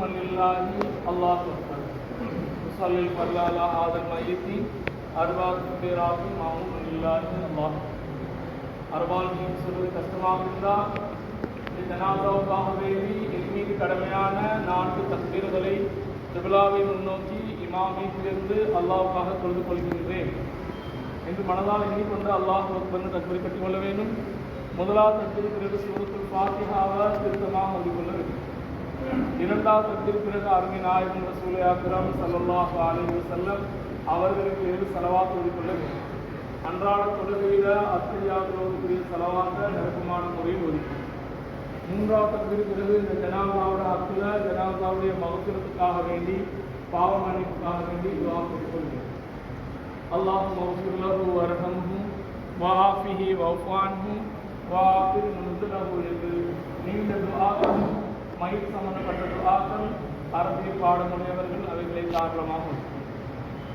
من لله الله أكبر صلى الفرد على هذا الميت أربع تكبيرات معمول لله الله அறுபால் சொல்வது கஷ்டமாக இருந்தால் இந்த ஜனாதாவுக்காக வேண்டி என் மீது கடமையான 4 தக்பீர்களை கிப்லாவை முன்னோக்கி இமாமிலிருந்து அல்லாஹ்வுக்காக தொழுது கொள்கின்றேன் என்று மனதால் எண்ணிக்கொண்டு அல்லாஹ் அக்பர் தக்பீர் கட்டிக்கொள்ள வேண்டும். முதலாவது தக்பீர் பிறகு சூரத்துல் ஃபாத்திஹாவை திருத்தமாக ஓதிக்கொள்ள வேண்டும். இரண்டாவது தக்பீர் பிறகு அருமை நாயகம் ரசூலே அக்ரம் ஸல்லல்லாஹு அலைஹி வஸல்லம் அவர்களுக்கு பிறகு ஸலவாத் ஓதிக்கொள்ள வேண்டும். அன்றாட தொழுகையில அத்தியாவதுக்குரிய செலவாக நெருக்கமான முறையில் ஒதுக்கும். மூன்றாவது தக்பீர் பிறகு இந்த ஜனாதாவோட ஹக்கில் ஜனாதாவுடைய மகத்துவத்துக்காக வேண்டி பாவ மன்னிப்புக்காக வேண்டி துஆ செய்துகொள்கிறேன். அல்லாஹும்ம மக்ஃபிர் லஹு வர்ஹம்ஹு வஆஃபிஹி வஅஃபு அன்ஹு வஆஃபிர் முன்ஸலஹு என்று நீண்ட துஆக்கள், மையத் சம்பந்தப்பட்ட துஆக்கள், அரபி பாடமுடையவர்கள் அவைகளை காரணமாக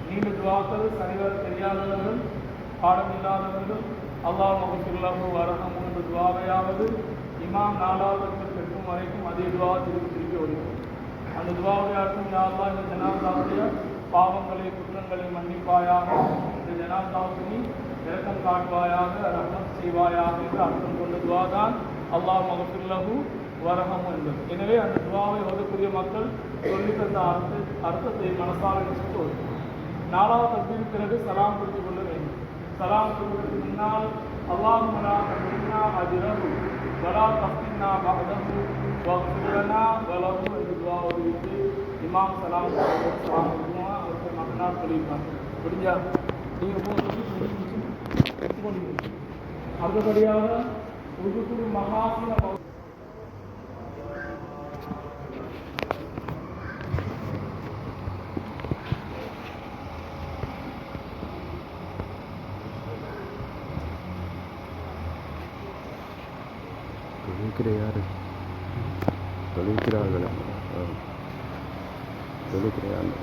நீண்ட துஆக்கள் சரிவர தெரியாதவர்கள் பாடம் இல்லாதவர்கள் அல்லாஹ் மக்ஃபிர் லஹு வர்ஹம்ஹு என்ற துஆவையாவது இமாம் 4வது கட்டும் வரைக்கும் அதே துஆ திருப்பி ஓதுவோம். அந்த துஆவுடைய அர்த்தம், யா அல்லாஹ் இந்த ஜனாதாவுடைய பாவங்களை குற்றங்களை மன்னிப்பாயாக, இந்த ஜனாதாவுக்கு நீ இரக்கம் காட்டுவாயாக, ரஹ்மத் செய்வாயாக என்று அர்த்தம் கொண்ட துஆ தான் அல்லாஹ் மக்ஃபிர் லஹு வர்ஹம்ஹு என்பது. எனவே அந்த துஆவை ஓதக்கூடிய மக்கள் சொல்லித் தந்த அர்த்தத்தை மனசார நினைத்து ஓதும். 4வது தக்பீர் பிறகு சலாம் கொடுத்துக் கொள்ள வேண்டும். சலாம் கொடுப்பதற்கு முன்னால் அல்லாஹும்ம லா தஹ்ரிம்னா அஜ்ரஹு வலா தஃப்தின்னா பஅதஹு வக்ஃபிர் லனா வலஹு என்று துஆ ஓதிவிட்டு இமாம் சலாம் கொடுத்துருவோம். அவருக்கு மகனார் சொல்லியிருக்காங்க. முடிஞ்சா நீங்கள் அடுத்தபடியாக உருகுரு மகாசின தொழில்கிறார்கள் தொழில்கிறார்கள்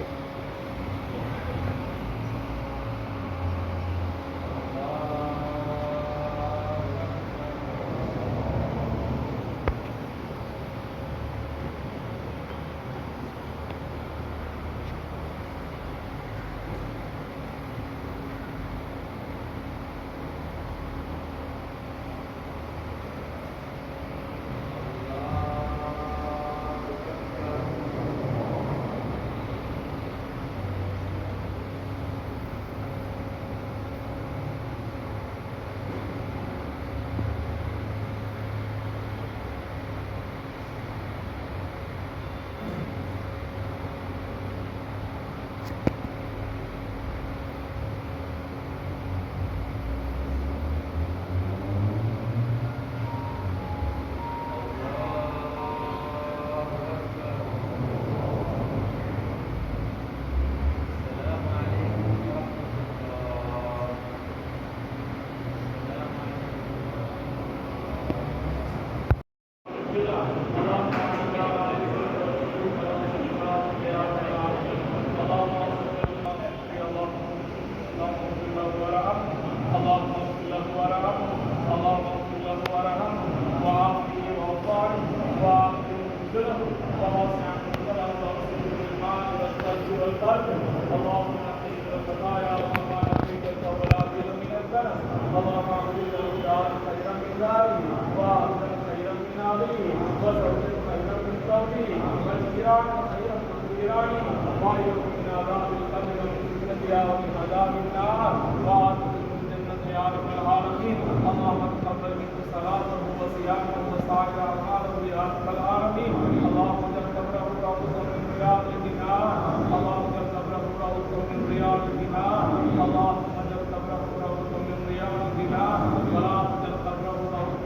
اللهم نقي الخطايا وما نقيك ولا بد من الذنب. اللهم اغفر له دار خيرا من داره واهلا خيرا من اهله وزوجا خيرا من زوجه والجيران خيرا من جيرانه واعذه من عذاب القبر ومن فتنتها ومن عذاب النار وادخله الجنه يا رب العالمين. اللهم تقبل منه صلاته وصيامه وسائر اعماله يا رب العالمين. اللهم اجعل قبره روضه من رياض الجنان. اللهم اجعل قبره روضه من رياض الجنان. اللهم اجعل قبره روضه من رياض الجنان ولا تجعل قبره روضه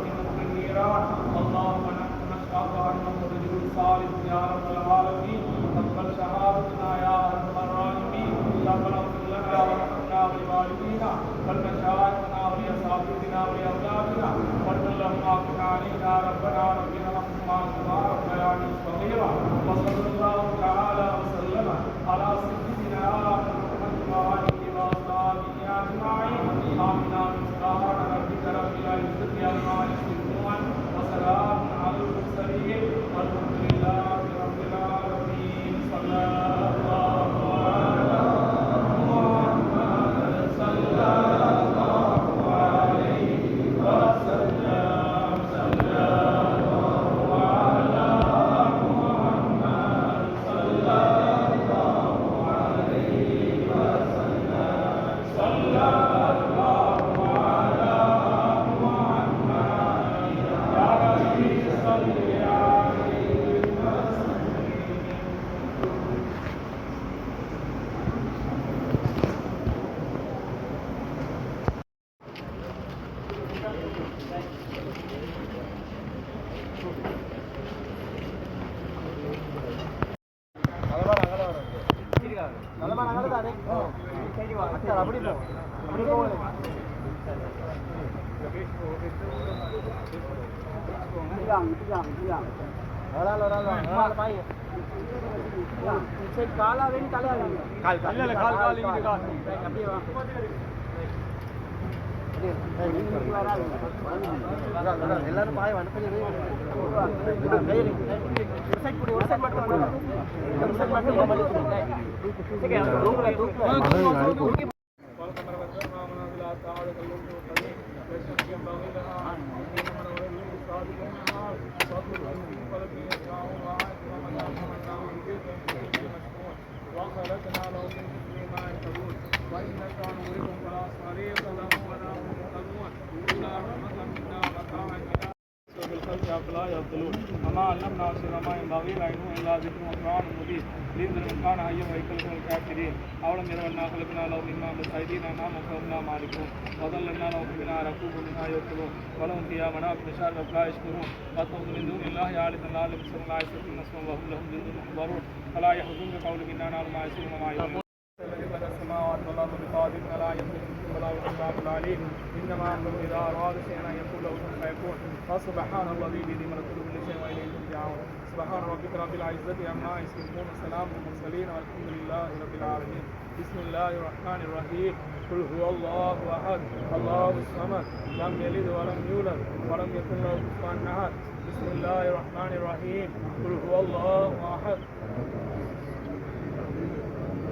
من النيران. اللهم نشهد انه رجل صالح يا رب العالمين. تقبل شهادتنا يا ارحم الراحمين. ربنا اغفر لنا وارحمنا ولوالدينا ولمشايخنا ولاساتذتنا ولاولادنا وارض اللهم عنا علينا ربنا رب ارحمهما كما ربياني صغيرا. وصلى الله تعالى وسلم على سيدنا محمد وآله وأصحابه أجمعين. آمين سبحان ربك رب العزة عما يصفون وسلام على المرسلين والحمد لله رب எல்லாரும் பாய் وخلقنا له من مثل ما ينكرون وإنك نورهم فلا صريخ له ولا هم يهتدون إلا رحمة منا ومتاعا إلى بالخلق أفلا يعقلون وما علمنا شيئا ما ينبغي له إلا ذكر وقرآن مبين لينذر من كان حيا ويكلم الكافرين أولم يروا أنا خلقنا له مما عملت أيدينا أنعاما فهم مالكون وظللنا لهم منها ركوب منها يركبون ولهم فيها منافع مشارب لا يشكرون واتخذوا من دون الله آلهة لعلهم ينصرون لا يستطيعون نصرا وهم لهم جند محضرون فلا يحزنك قولهم إنا نعلم ما يسرون وما يعلمون الذي خلق السماوات والأرض بقادر لا يملك ولا يحب العليم إنما أمره إذا أراد شيئا أن يقول له كن فيكون فسبحان الذي بيده ملكوت كل شيء وإليه ترجعون سبحان ربك رب العزة عما يصفون وسلام على المرسلين والحمد لله رب العالمين بسم الله الرحمن الرحيم قل هو الله أحد الله الصمد لم يلد ولم يولد ولم يكن له كفوا أحد بسم الله الرحمن الرحيم قل هو الله أحد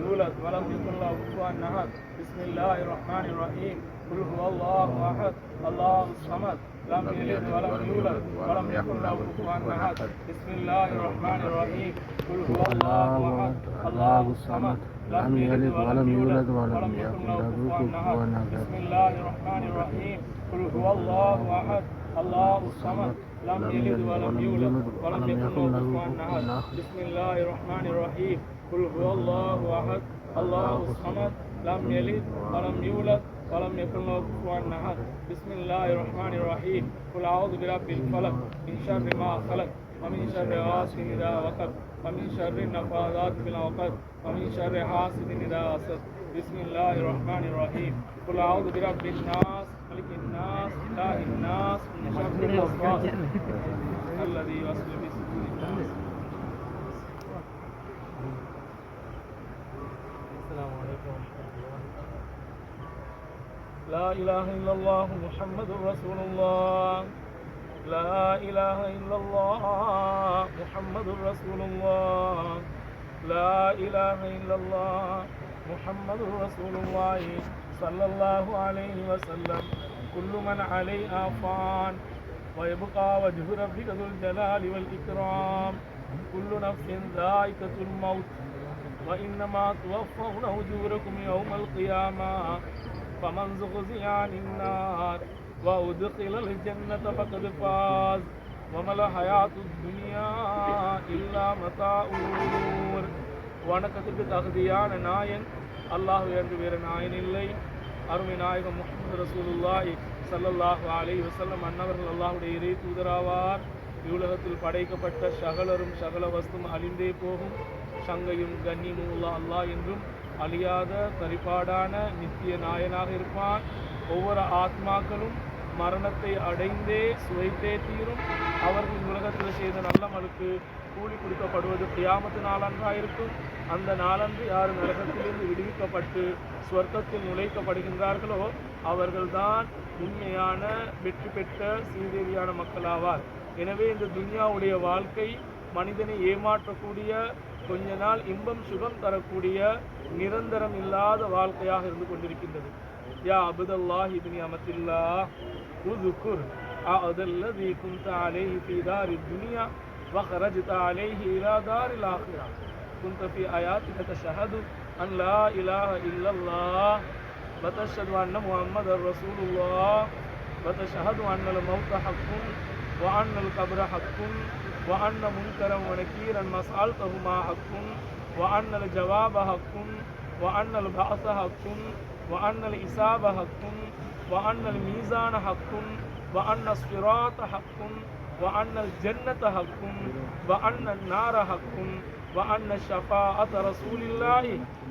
يولد ولم يكن له كفوا أحد بسم الله الرحمن الرحيم قل هو الله أحد الله الصمد لم يلد ولم يولد ولم يكن له كفوا أحد بسم الله الرحمن الرحيم قل هو الله أحد الله الصمد لم يلد ولم يولد ولم يكن له كفوا أحد بسم الله الرحمن الرحيم قل هو الله أحد الله الصمد لم يلد ولم يولد ولم يكن له كفوا أحد بسم الله الرحمن الرحيم قل هو الله أحد الله الصمد لم يلد ولم يولد ولم يكن له كفوا أحد بسم الله الرحمن الرحيم قل أعوذ برب الفلق من شر ما خلق ومن شر غاسق إذا وقب ومن شر النفاثات في العقد ومن شر حاسد إذا حسد بسم الله الرحمن الرحيم قل أعوذ برب الناس ملك الناس إله الناس من شر الوسواس الذي يوسوس في صدور الناس. السلام عليكم. لا إله إلا الله محمد رسول الله لا إله إلا الله محمد رسول الله لا إله إلا الله محمد رسول الله صلى الله عليه وسلم كل من عليها فان ويبقى وجه ربك ذو الجلال والإكرام كل نفس ذائقة الموت وإنما توفون أجوركم يوم القيامة فمن زحزح عن النار وأدخل الجنة فقد فاز وما الحياة الدنيا إلا متاع الغرور வணக்கத்துக்கு தகுதியான நாயன் அல்லாஹ் என்று வேறு நாயன் இல்லை. அருமை நாயகம் முஹம்மது ரசூலுல்லாஹி ஸல்லல்லாஹு அலைஹி வஸல்லம் அன்னவர்கள் அல்லாஹ்வுடைய இறை தூதராவார். இவ்வுலகத்தில் படைக்கப்பட்ட சகலரும் சகல வஸ்தும் அழிந்தே போகும். சங்கையும் கண்ணியமும் உள்ள அல்லாஹ் என்றும் அழியாத பரிபாடான நித்திய நாயனாக இருப்பான். ஒவ்வொரு ஆத்மாக்களும் மரணத்தை அடைந்தே சுவைத்தே தீரும். அவர்கள் உலகத்தில் செய்த நல்ல மலுக்கு கூலி கொடுக்கப்படுவது கியாமத்து நாளன்றாக இருக்கும். அந்த நாளன்று யார் நரகத்திலிருந்து விடுவிக்கப்பட்டு சொர்க்கத்தில் நுழைக்கப்படுகின்றார்களோ அவர்கள்தான் உண்மையான வெற்றி பெற்ற சீதேவியான மக்களாவார். எனவே இந்த துன்யாவுடைய வாழ்க்கை மனிதனை ஏமாற்றக்கூடிய, கொஞ்ச நாள் இன்பம் சுகம் தரக்கூடிய, நிரந்தரம் இல்லாத வாழ்க்கையாக இருந்து கொண்டிருக்கின்றது. யா அபுதல்லாஹி இப்னி அமத்தில்லாஹ் உذ்குர் அஅதல்லதி குன்த அலைஹி ஃபீ தாரித் துன்யா وخرجت عليه إلى دار الآخرة كنت في آياتك تشهد أن لا إله إلا الله وتشهد أن محمد رسول الله وتشهد أن الموت حق وأن القبر حق وأن منكرا ونكيرا مسألتهما حق وأن الجواب حق وأن البعث حق وأن الحساب حق وأن الميزان حق وأن الصراط حق وأن الجنة حق وأن النار حق وأن شفاعة رسول الله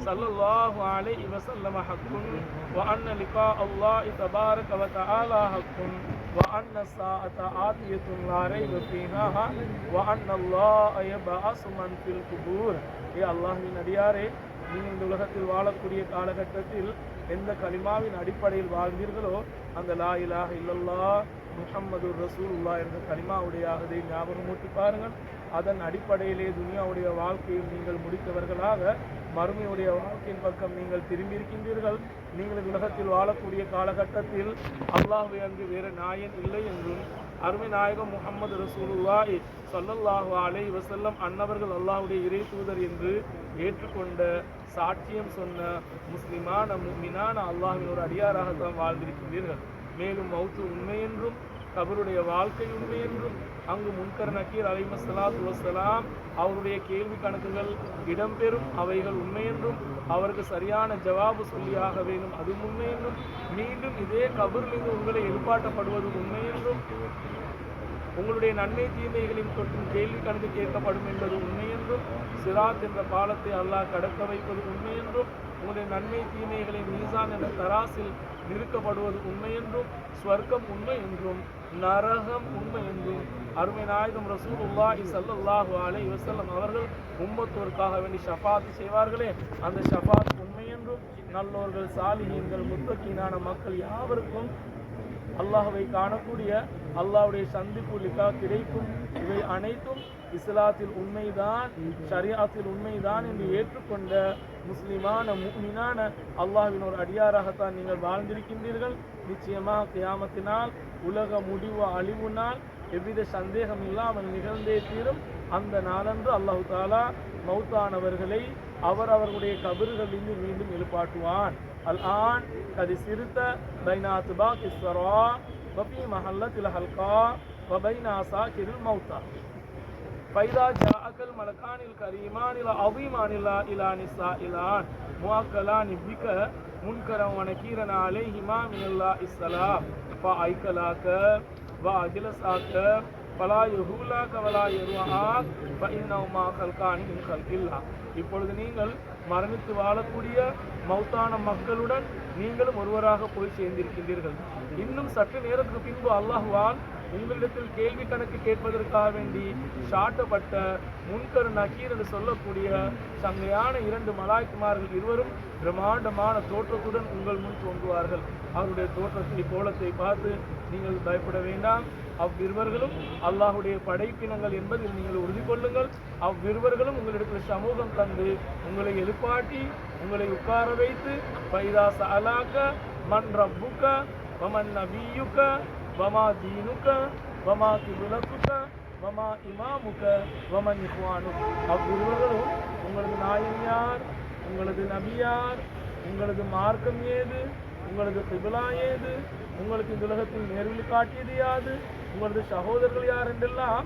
صلى الله عليه وسلم حق وأن لقاء الله تبارك وتعالى حق وأن الساعة آتية لا ريب فيها وأن الله يبعث من في القبور. அல்லாஹ்வின் அடியாரே, நீங்கள் இந்த உலகத்தில் வாழக்கூடிய காலகட்டத்தில் எந்த கலிமாவின் அடிப்படையில் வாழ்ந்தீர்களோ அந்த லா இலாஹ இல்லல்லாஹ் முஹம்மது ரசூலுல்லாஹ் என்ற கலிமாவுடையதை ஞாபகம் ஊட்டி பாருங்கள். அதன் அடிப்படையிலே துனியாவுடைய வாழ்க்கையில் நீங்கள் முடித்தவர்களாக மறுமையுடைய வாழ்க்கையின் பக்கம் நீங்கள் திரும்பி இருக்கின்றீர்கள். நீங்கள் உலகத்தில் வாழக்கூடிய காலகட்டத்தில் அல்லாஹ்வை அங்கு வேறு நாயன் இல்லை என்றும் அருமை நாயகம் முஹம்மது ரசூலுல்லாஹி ஸல்லல்லாஹு அலைஹி வஸல்லம் அன்னவர்கள் அல்லாஹ்வுடைய இறை தூதர் என்று ஏற்றுக்கொண்ட சாட்சியம் சொன்ன முஸ்லிமான முஃமினான அல்லாஹ்வின் ஒரு அடியாராகத்தான் வாழ்ந்திருக்கின்றீர்கள். மேலும் மௌத்து உண்மை என்றும் கபருடைய வாழ்க்கை உண்மை என்றும் அங்கு முன்கர் நக்கீர் அலைஹிஸ்ஸலாத்து வஸ்ஸலாம் அவருடைய கேள்வி கணக்குகள் இடம்பெறும் அவைகள் உண்மை என்றும் அவருக்கு சரியான ஜவாபு சொல்லியாக வேண்டும் அது உண்மை என்றும் மீண்டும் இதே கபரிலிருந்து உங்களை எழுப்பாட்டப்படுவது உண்மை என்றும் உங்களுடைய நன்மை தீமைகளின் தொற்றும் கேள்வி கணக்கு கேட்கப்படும் என்பது உண்மை என்றும் சிராத் என்ற பாலத்தை அல்லாஹ் கடக்க வைப்பது உண்மை என்றும் உங்களுடைய நன்மை தீமைகளை மீசான் என்ற தராசில் நிறுக்கப்படுவது உண்மை என்றும் ஸ்வர்க்கம் உண்மை என்றும் நரகம் உண்மை என்றும் அருமை நாயகம் ரசூலுல்லாஹி ஸல்லல்லாஹு அலைஹி வஸல்லம் அவர்கள் உம்மத்தோருக்காக வேண்டி ஷஃபாத் செய்வார்களே அந்த ஷஃபாத் உண்மை என்றும் நல்லோர்கள் சாலிஹீன்கள் முத்தகீனான மக்கள் யாவருக்கும் அல்லாஹ்வை காணக்கூடிய அல்லாஹ்வுடைய சந்திப்பு லிகா கிடைக்கும். இவை அனைத்தும் இஸ்லாத்தில் உண்மைதான், ஷரியாத்தில் உண்மைதான் என்று ஏற்றுக்கொண்ட முஸ்லிமான முஃமினான அல்லாஹ்வின் ஒரு அடியாராகத்தான் நீங்கள் வாழ்ந்திருக்கின்றீர்கள். நிச்சயமாக கியாமத்தினால் உலக முடிவு அழிவு நாள் எவ்வித சந்தேகம் இல்லாமல் நிகழ்ந்தே தீரும். அந்த நாளன்று அல்லாஹு தாலா மௌத்தானவர்களை அவர்களுடைய கபறுகளிலிருந்து மீண்டும் எழுப்பாட்டுவான். அல்-ஆன் கதி சிறுத்த பைனாத் பாக்கி ஸரா வஃபி மஹல்லத்தில் ஹல்கா வபைன அஸாகிரில் மௌத்தா ஃபைதா ஜாஅகல் மலகானில் கரீமானில் அஸீமானில் இலா நிஸாஇலான் முஅக்கலானி பிக முன்கரம் வ நகீரன் அலைஹிமா மினல்லாஹி ஸலாம் ஃபஐகலாக வ அஜ்லஸாக ஃபலா யஹூலாக வலா யர்வாக் ஃபஇன்னஹுமா கல்கானி மின் கல்கில்லாஹ். இப்பொழுது நீங்கள் மரணித்து வாழக்கூடிய மௌத்தான மக்களுடன் நீங்களும் ஒருவராக போய் சேர்ந்திருக்கின்றீர்கள். இன்னும் சற்று நேரத்துக்கு பின்பு அல்லாஹ்வால் உங்களிடத்தில் கேள்வி கணக்கு கேட்பதற்காக வேண்டி சாட்டப்பட்ட முன்கர் நக்கீர் என்று சொல்லக்கூடிய சங்கையான 2 மலாய்க்குமார்கள் இருவரும் பிரம்மாண்டமான தோற்றத்துடன் உங்கள் முன் தோன்றுவார்கள். அவருடைய தோற்றத்தை கோலத்தை பார்த்து நீங்கள் பயப்பட வேண்டாம். அவ்விருவர்களும் அல்லாஹுடைய படைப்பினங்கள் என்பதில் நீங்கள் உறுதி கொள்ளுங்கள். அவ்விருவர்களும் உங்களிடத்தில் சமூகம் தந்து உங்களை எழுப்பாட்டி உங்களை உட்கார வைத்து பைதா சஅலாக மன் ரப்புக வமன் நபியுக வமா தீனுக வமா கிப்லத்துக வமா இமாமுக வமன் இஹ்வானுக. அவ்விருவர்களும் உங்களது நாயன் யார், உங்களது நபி யார், உங்களது மார்க்கம் ஏது, உங்களது கிப்லா ஏது, உங்களுக்கு இந்த உலகத்தில் நேர்வழி காட்டியது யாது, உங்களது சகோதரர்கள் யார் என்றெல்லாம்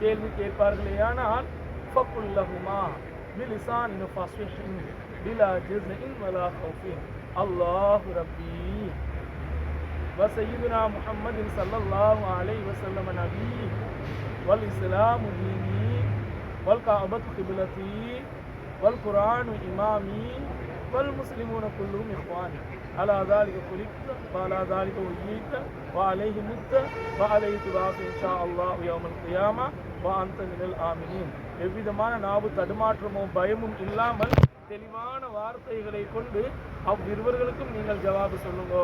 கேள்வி கேட்பார்களே. ஆனால் ஃபகுல்லஹுமா பிலிசானின் ஃபஸ்ஹின் பிலா ஜஸ்இன் வலா கௌஃபின் அல்லாஹு ரப்பி வ சய்யிதுனா முஹம்மதின் ஸல்லல்லாஹு அலைஹி வஸல்லம் நபி வல் இஸ்லாமு தீனி வல் கஅபத்து கிப்லதி வல் குர்ஆனு இமாமி வல் முஸ்லிமூன குல்லுஹும் இஹ்வானி அலா ذلك خلقت وعلى ذلك وجئت وعليه مت وعليه تبعث إن شاء الله يوم القيامة وأنت من الآمنين. எவ்விதமான நாவு தடுமாற்றமோ பயமும் இல்லாமல் தெளிவான வார்த்தைகளை கொண்டு அவ்விருவர்களுக்கும் நீங்கள் ஜவாபு சொல்லுங்க.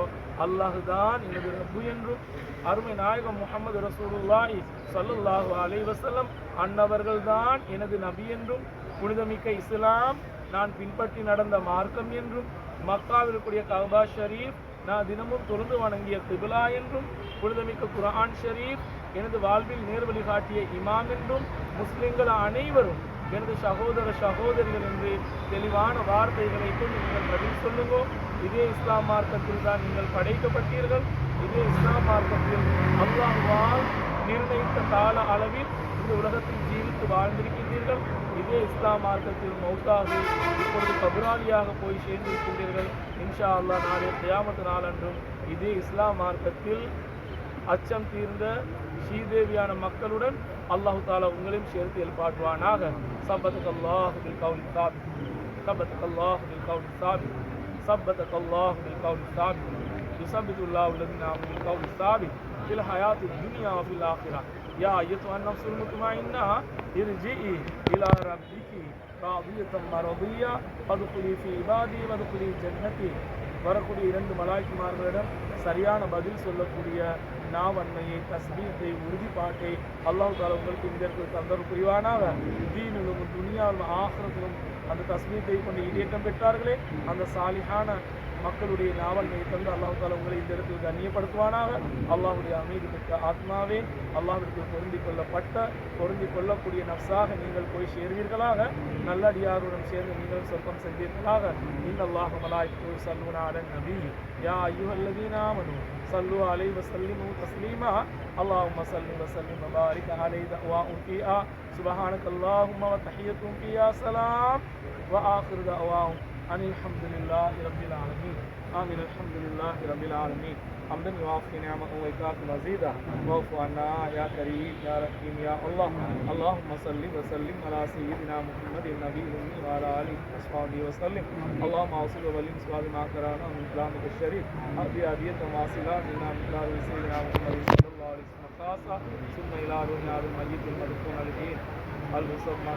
அல்லாஹுதான் எனது ரப்பு என்றும் அருமை நாயகம் முஹம்மது ரசூலுல்லாஹி ஸல்லல்லாஹு அலைஹி வஸல்லம் அன்னவர்கள்தான் எனது நபி என்றும் புனிதமிக்க இஸ்லாம் நான் பின்பற்றி நடந்த மார்க்கம் என்றும் மக்காவில் இருக்கக்கூடிய கஅபா ஷரீஃப் நான் தினமும் தொழுது வணங்கிய கிப்லா என்றும் புனிதமிக்க குர்ஆன் ஷரீஃப் எனது வாழ்வில் நேர்வழி காட்டிய இமாம் என்றும் முஸ்லிம்கள் அனைவரும் எனது சகோதரிகள் என்று தெளிவான வார்த்தைகளை கொண்டு நீங்கள் பதில் சொல்லுங்க. இதே இஸ்லாம் மார்க்கத்தில் தான் நீங்கள் படைக்கப்பட்டீர்கள். இதே இஸ்லாம் மார்க்கத்தில் அல்லாஹ்வால் நிர்ணயித்த கால அளவில் இந்த உலகத்தில் ஜீவித்து வாழ்ந்திருக்கின்றீர்கள். இதே இஸ்லாம் மார்க்கத்தில் மௌத்தாகி இப்பொழுது கபராலியாக போய் சேர்ந்திருக்கின்றீர்கள். இன்ஷா அல்லாஹ் நாளை கியாமத் நாளன்றும் இதே இஸ்லாம் மார்க்கத்தில் அச்சம் தீர்ந்த ஸ்ரீதேவியான மக்களுடன் அல்லாஹு தாலா உங்களையும் சேர்த்து எழுப்பாட்டுவானாக. சப்பத்துக்கு அல்லாஹு பில் கவுலி சாபித், சப்பத்துக்கு அல்லாஹு பில் கவுலி சாபித், சப்பத்துக்கு அல்லாஹு பில் கவுலி சாபித், யுஸப்பித்துல்லாஹு அல்லதீன ஆமனு பில் கவுலி சாபித் ஃபில் ஹயாத்தித் துன்யா வ ஃபில் ஆখিরাহ. யா அய்யுஹன் நஃப்ஸுல் முத்மஇன்னா இர்ஜிஇ இலா ரப்பிகி ராதியத்தம் மர்தியா ஃபதுகுலி ஃபீ இபாதி வதுகுலி ஜன்னதி. வரக்கூடிய 2 மலாய்க்குமார்களிடம் சரியான பதில் சொல்லக்கூடிய நாவன்மையை, தஸ்பீஹை, உறுதிப்பாட்டை அல்லாஹ் தாலா உங்களுக்கு இந்த இடத்தில் தந்தர் புரிவானாக. தீனிலும் துனியாவிலும் ஆகிரத்திலும் அந்த தஸ்பீஹை கொண்டு ஈடேற்றம் பெற்றார்களே அந்த சாலிஹான மக்களுடைய நாவன்மையை தந்து அல்லாஹ் தாலா உங்களை இந்த இடத்தில் கண்ணியப்படுத்துவானாக. அல்லாஹுடைய அமைதி பெற்ற ஆத்மாவே, அல்லாஹ்விற்கு பொருந்திக் கொள்ளக்கூடிய நஃப்ஸாக நீங்கள் போய் சேர்வீர்களாக. நல்லடியாருடன் சேர்ந்து நீங்கள் சொர்க்கம் சென்றீர்களாக. இன்னல்லாஹு மலாயிகத்துஹு யுஸல்லூன அலன் நபி யா அய்யுஹல்லதீன ஆமனூ ஸல்லூ அலைஹி வஸல்லிமு தஸ்லீமா. அல்லாஹும்ம ஸல்லி வஸல்லிம் வபாரிக் அலைஹி தஅவாஉம் ஃபீஹா சுப்ஹானக்கல்லாஹும்ம வ தஹிய்யத்துஹும் ஃபீஹா ஸலாம் வ ஆகிரு தஅவாஹும் அனில் ஹம்துலில்லாஹி ரப்பில் ஆலமீன். ஆமீன். அல்ஹம்துலில்லாஹி ரப்பில் ஆலமீன். حمدا يوافي نعمه ويكافئ مزيدا واعف عنا يا كريم يا رحيم يا الله. اللهم صل وسلم على سيدنا محمد النبي الأمي وعلى آله وصحبه وسلم. اللهم اوصل وبلغ سؤال ما قرانا من كلامك الشريف أرضي هدية واصلة منا من كلام سيدنا محمد صلى الله عليه وسلم خاصة ثم إلى روح هذا الميت المدفون الدين المسمى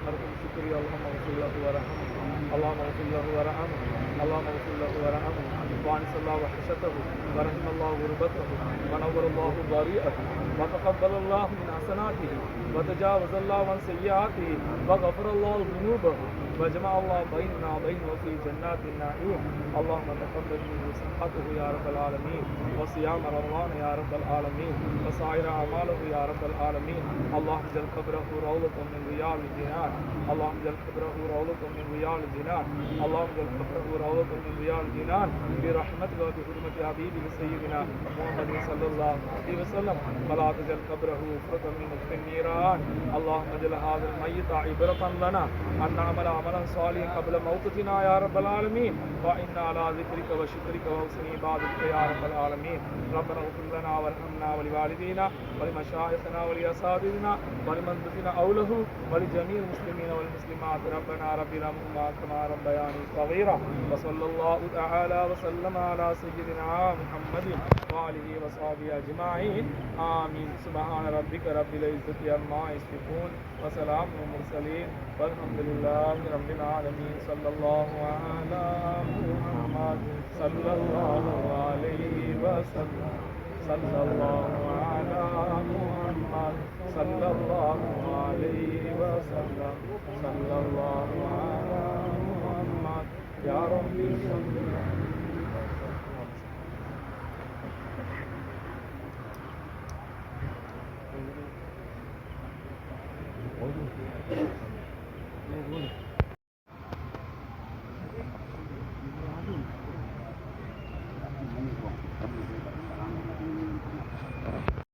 مرحوم شكري. اللهم اغفر له وارحمه، اللهم اغفر له وارحمه، اللهم اغفر له وارحمه وانس الله وحشته ورحم الله غربته ونور الله ضريعته وتقبل الله من حسناته وتجاوز الله عن سيئاته وغفر الله ذنوبه وجمع الله بيننا وبينه في جنات النعيم. اللهم تقبل منه صحته يا رب العالمين وصيام رمضان يا رب العالمين وسائر اعماله يا رب العالمين. اللهم اجعل قبره روضة من رياض الجنان، اللهم اجعل قبره روضة من رياض الجنان، اللهم اجعل قبره روضة من رياض الجنان برحمتك وبحرمة حبيبك سيدنا محمد صلى الله عليه وسلم. ولا تجعل قبره حفرة من حفر النيران. اللهم اجعل هذا الميت عبرة لنا أن نعمل عملا صالحا قبل موتنا يا رب العالمين. وإنا على ذكرك وشكرك وحسن عبادتك يا رب العالمين. ربنا اغفر لنا وارحمنا ولوالدينا ولمشايخنا ولأساتذتنا ولمن دفن حوله ولجميع المسلمين والمسلمات. ربنا رب ارحمهما كما ربياني صغيرا. وصلى الله تعالى وسلم على سيدنا محمد وآله وصحبه أجمعين. آمين. سبحان ربك رب العزة عما يصفون وسلام على المرسلين والحمد لله رب العالمين. صلى الله على محمد صلى الله عليه وسلم. صلى الله على محمد صلى الله عليه وسلم. صلى الله على محمد يا ربي صل على